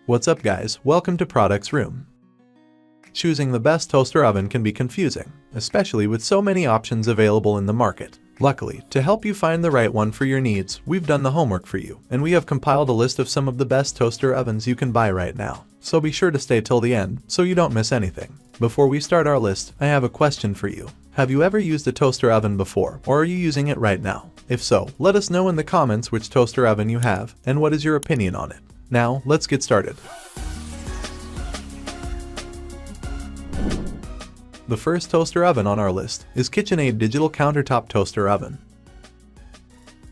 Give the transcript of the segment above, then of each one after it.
What's up guys, welcome to Products Room. Choosing the best toaster oven can be confusing, especially with so many options available in the market. Luckily, to help you find the right one for your needs, we've done the homework for you, and we have compiled a list of some of the best toaster ovens you can buy right now. So be sure to stay till the end, so you don't miss anything. Before we start our list, I have a question for you. Have you ever used a toaster oven before, or are you using it right now? If so, let us know in the comments which toaster oven you have, and what is your opinion on it. Now, let's get started. The first toaster oven on our list is KitchenAid Digital Countertop Toaster Oven.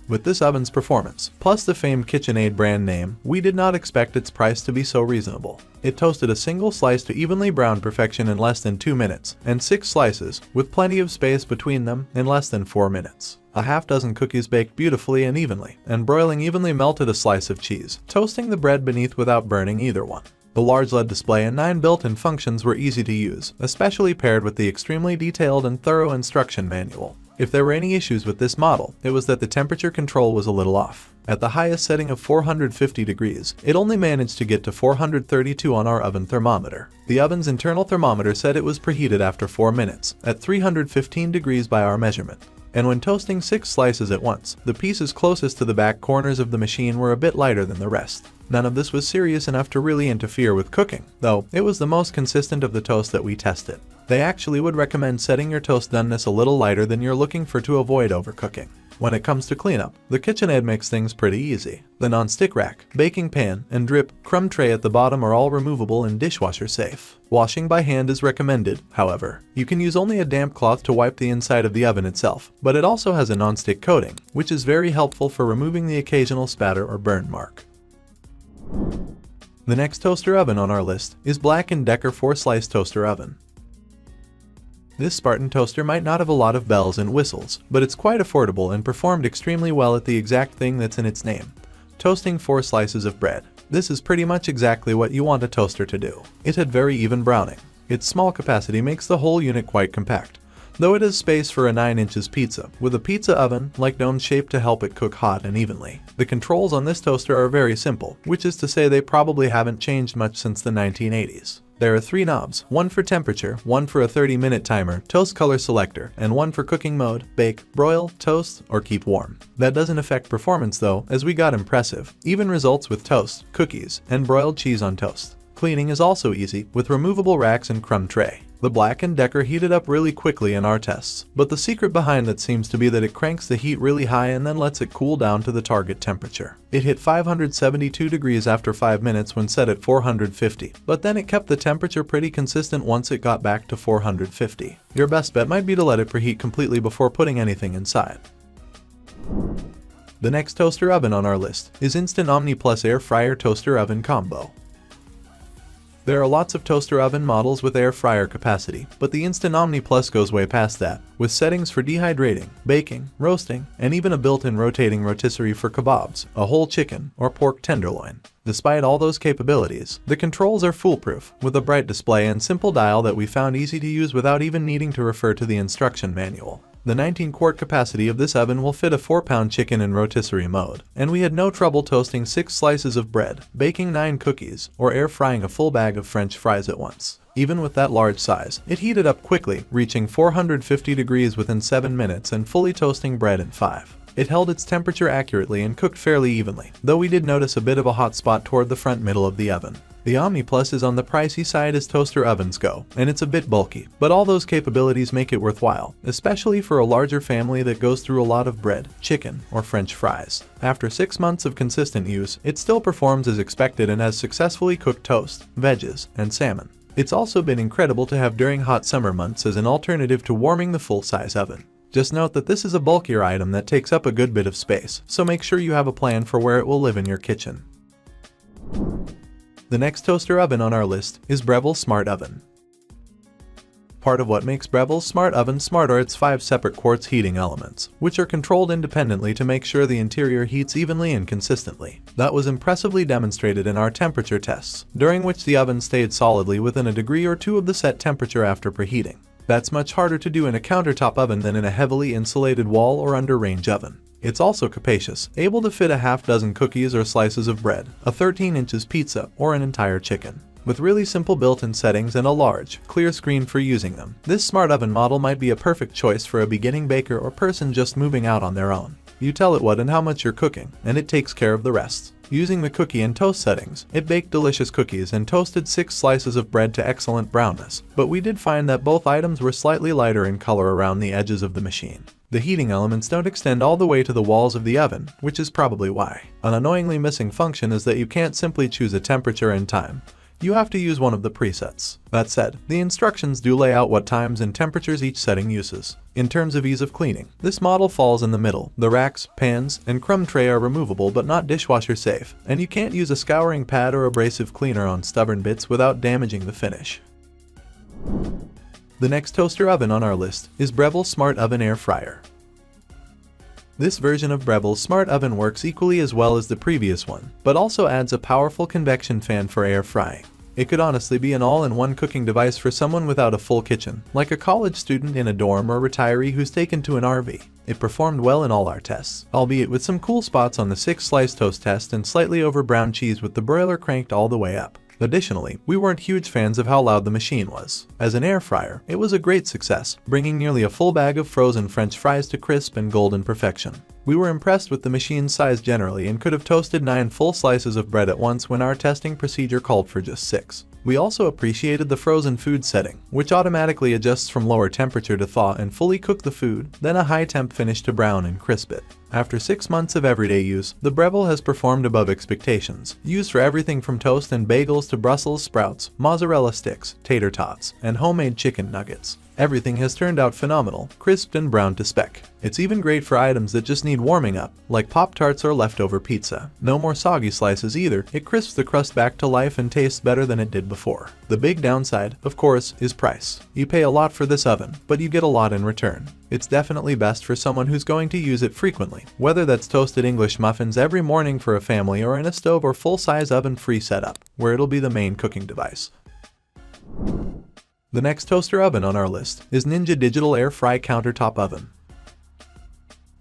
With this oven's performance, plus the famed KitchenAid brand name, we did not expect its price to be so reasonable. It toasted a single slice to evenly brown perfection in less than 2 minutes, and 6 slices, with plenty of space between them, in less than 4 minutes. A half dozen cookies baked beautifully and evenly, and broiling evenly melted a slice of cheese, toasting the bread beneath without burning either one. The large LED display and 9 built-in functions were easy to use, especially paired with the extremely detailed and thorough instruction manual. If there were any issues with this model, it was that the temperature control was a little off. At the highest setting of 450 degrees, it only managed to get to 432 on our oven thermometer. The oven's internal thermometer said it was preheated after 4 minutes, at 315 degrees by our measurement. And when toasting 6 slices at once, the pieces closest to the back corners of the machine were a bit lighter than the rest. None of this was serious enough to really interfere with cooking, though it was the most consistent of the toast that we tested. They actually would recommend setting your toast doneness a little lighter than you're looking for to avoid overcooking. When it comes to cleanup, the KitchenAid makes things pretty easy. The non-stick rack, baking pan, and drip crumb tray at the bottom are all removable and dishwasher safe. Washing by hand is recommended, however. You can use only a damp cloth to wipe the inside of the oven itself, but it also has a non-stick coating, which is very helpful for removing the occasional spatter or burn mark. The next toaster oven on our list is Black & Decker 4-Slice Toaster Oven. This Spartan toaster might not have a lot of bells and whistles, but it's quite affordable and performed extremely well at the exact thing that's in its name: toasting 4 slices of bread. This is pretty much exactly what you want a toaster to do. It had very even browning. Its small capacity makes the whole unit quite compact, though it has space for a 9 inches pizza, with a pizza oven like dome shape to help it cook hot and evenly. The controls on this toaster are very simple, which is to say they probably haven't changed much since the 1980s. There are 3 knobs, one for temperature, one for a 30-minute timer, toast color selector, and one for cooking mode, bake, broil, toast, or keep warm. That doesn't affect performance though, as we got impressive, even results with toast, cookies, and broiled cheese on toast. Cleaning is also easy, with removable racks and crumb tray. The Black & Decker heated up really quickly in our tests, but the secret behind that seems to be that it cranks the heat really high and then lets it cool down to the target temperature. It hit 572 degrees after 5 minutes when set at 450, but then it kept the temperature pretty consistent once it got back to 450. Your best bet might be to let it preheat completely before putting anything inside. The next toaster oven on our list is Instant Omni Plus Air Fryer Toaster Oven Combo. There are lots of toaster oven models with air fryer capacity, but the Instant Omni Plus goes way past that, with settings for dehydrating, baking, roasting, and even a built-in rotating rotisserie for kebabs, a whole chicken, or pork tenderloin. Despite all those capabilities, the controls are foolproof, with a bright display and simple dial that we found easy to use without even needing to refer to the instruction manual. The 19-quart capacity of this oven will fit a 4-pound chicken in rotisserie mode, and we had no trouble toasting 6 slices of bread, baking 9 cookies, or air frying a full bag of French fries at once. Even with that large size, it heated up quickly, reaching 450 degrees within 7 minutes and fully toasting bread in 5. It held its temperature accurately and cooked fairly evenly, though we did notice a bit of a hot spot toward the front middle of the oven. The Omni Plus is on the pricey side as toaster ovens go, and it's a bit bulky, but all those capabilities make it worthwhile, especially for a larger family that goes through a lot of bread, chicken, or French fries. After 6 months of consistent use, it still performs as expected and has successfully cooked toast, veggies, and salmon. It's also been incredible to have during hot summer months as an alternative to warming the full-size oven. Just note that this is a bulkier item that takes up a good bit of space, so make sure you have a plan for where it will live in your kitchen. The next toaster oven on our list is Breville Smart Oven. Part of what makes Breville's Smart Oven smart are its 5 separate quartz heating elements, which are controlled independently to make sure the interior heats evenly and consistently. That was impressively demonstrated in our temperature tests, during which the oven stayed solidly within a degree or 2 of the set temperature after preheating. That's much harder to do in a countertop oven than in a heavily insulated wall or under range oven. It's also capacious, able to fit a half dozen cookies or slices of bread, a 13 inches pizza, or an entire chicken. With really simple built-in settings and a large, clear screen for using them, this smart oven model might be a perfect choice for a beginning baker or person just moving out on their own. You tell it what and how much you're cooking, and it takes care of the rest. Using the cookie and toast settings, it baked delicious cookies and toasted 6 slices of bread to excellent brownness, but we did find that both items were slightly lighter in color around the edges of the machine. The heating elements don't extend all the way to the walls of the oven, which is probably why. An annoyingly missing function is that you can't simply choose a temperature and time. You have to use one of the presets. That said, the instructions do lay out what times and temperatures each setting uses. In terms of ease of cleaning, this model falls in the middle. The racks, pans, and crumb tray are removable but not dishwasher safe, and you can't use a scouring pad or abrasive cleaner on stubborn bits without damaging the finish. The next toaster oven on our list is Breville Smart Oven Air Fryer. This version of Breville's smart oven works equally as well as the previous one, but also adds a powerful convection fan for air frying. It could honestly be an all-in-one cooking device for someone without a full kitchen, like a college student in a dorm or retiree who's taken to an RV. It performed well in all our tests, albeit with some cool spots on the 6-slice toast test and slightly over brown cheese with the broiler cranked all the way up. Additionally, we weren't huge fans of how loud the machine was. As an air fryer, it was a great success, bringing nearly a full bag of frozen French fries to crisp and golden perfection. We were impressed with the machine's size generally and could have toasted 9 full slices of bread at once when our testing procedure called for just 6. We also appreciated the frozen food setting, which automatically adjusts from lower temperature to thaw and fully cook the food, then a high temp finish to brown and crisp it. After 6 months of everyday use, the Breville has performed above expectations, used for everything from toast and bagels to Brussels sprouts, mozzarella sticks, tater tots, and homemade chicken nuggets. Everything has turned out phenomenal, crisped and browned to spec. It's even great for items that just need warming up, like Pop-Tarts or leftover pizza. No more soggy slices either, it crisps the crust back to life and tastes better than it did before. The big downside, of course, is price. You pay a lot for this oven, but you get a lot in return. It's definitely best for someone who's going to use it frequently, whether that's toasted English muffins every morning for a family or in a stove or full-size oven-free setup, where it'll be the main cooking device. The next toaster oven on our list is Ninja Digital Air Fry Countertop Oven.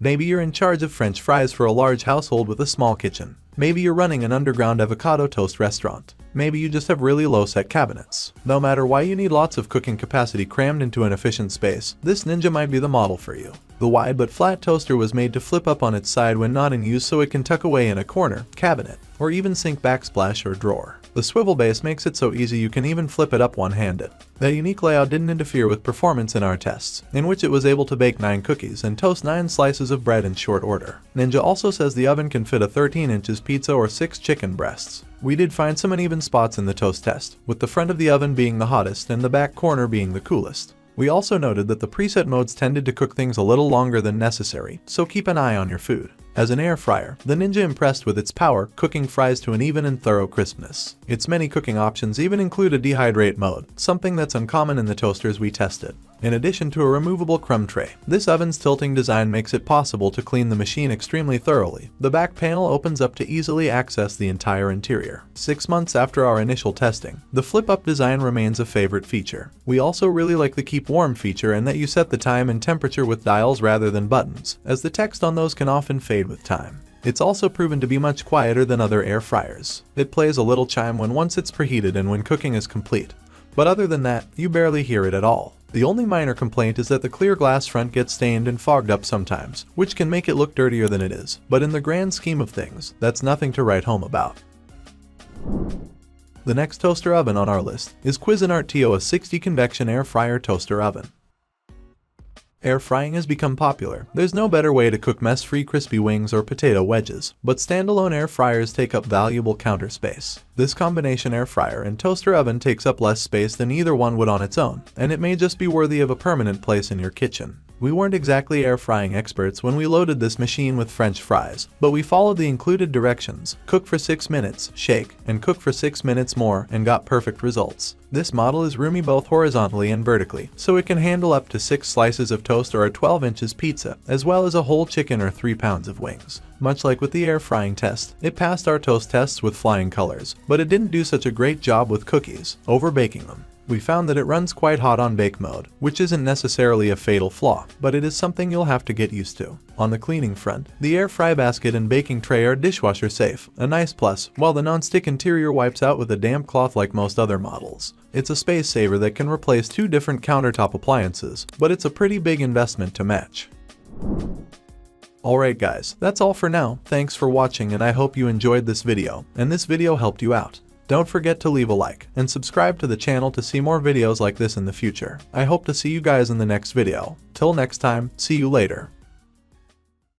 Maybe you're in charge of French fries for a large household with a small kitchen. Maybe you're running an underground avocado toast restaurant. Maybe you just have really low set cabinets. No matter why you need lots of cooking capacity crammed into an efficient space, this Ninja might be the model for you. The wide but flat toaster was made to flip up on its side when not in use so it can tuck away in a corner, cabinet, or even sink backsplash or drawer. The swivel base makes it so easy you can even flip it up one-handed. That unique layout didn't interfere with performance in our tests, in which it was able to bake 9 cookies and toast 9 slices of bread in short order. Ninja also says the oven can fit a 13 inches pizza or 6 chicken breasts. We did find some uneven spots in the toast test, with the front of the oven being the hottest and the back corner being the coolest. We also noted that the preset modes tended to cook things a little longer than necessary, so keep an eye on your food. As an air fryer, the Ninja impressed with its power, cooking fries to an even and thorough crispness. Its many cooking options even include a dehydrate mode, something that's uncommon in the toasters we tested. In addition to a removable crumb tray, this oven's tilting design makes it possible to clean the machine extremely thoroughly. The back panel opens up to easily access the entire interior. 6 months after our initial testing, the flip-up design remains a favorite feature. We also really like the keep warm feature and that you set the time and temperature with dials rather than buttons, as the text on those can often fade with time. It's also proven to be much quieter than other air fryers. It plays a little chime once it's preheated and when cooking is complete. But other than that, you barely hear it at all. The only minor complaint is that the clear glass front gets stained and fogged up sometimes, which can make it look dirtier than it is. But in the grand scheme of things, that's nothing to write home about. The next toaster oven on our list is Cuisinart TO, a 60 convection air fryer toaster oven. Air frying has become popular. There's no better way to cook mess-free crispy wings or potato wedges, but standalone air fryers take up valuable counter space. This combination air fryer and toaster oven takes up less space than either one would on its own, and it may just be worthy of a permanent place in your kitchen. We weren't exactly air frying experts when we loaded this machine with French fries, but we followed the included directions: cook for 6 minutes, shake, and cook for 6 minutes more, and got perfect results. This model is roomy both horizontally and vertically, so it can handle up to 6 slices of toast or a 12 inches pizza, as well as a whole chicken or 3 pounds of wings. Much like with the air frying test, it passed our toast tests with flying colors, but it didn't do such a great job with cookies, over baking them. We found that it runs quite hot on bake mode, which isn't necessarily a fatal flaw, but it is something you'll have to get used to. On the cleaning front, the air fry basket and baking tray are dishwasher safe, a nice plus, while the non-stick interior wipes out with a damp cloth like most other models. It's a space saver that can replace 2 different countertop appliances, but it's a pretty big investment to match. Alright guys, that's all for now. Thanks for watching and I hope you enjoyed this video, and this video helped you out. Don't forget to leave a like, and subscribe to the channel to see more videos like this in the future. I hope to see you guys in the next video. Till next time, see you later.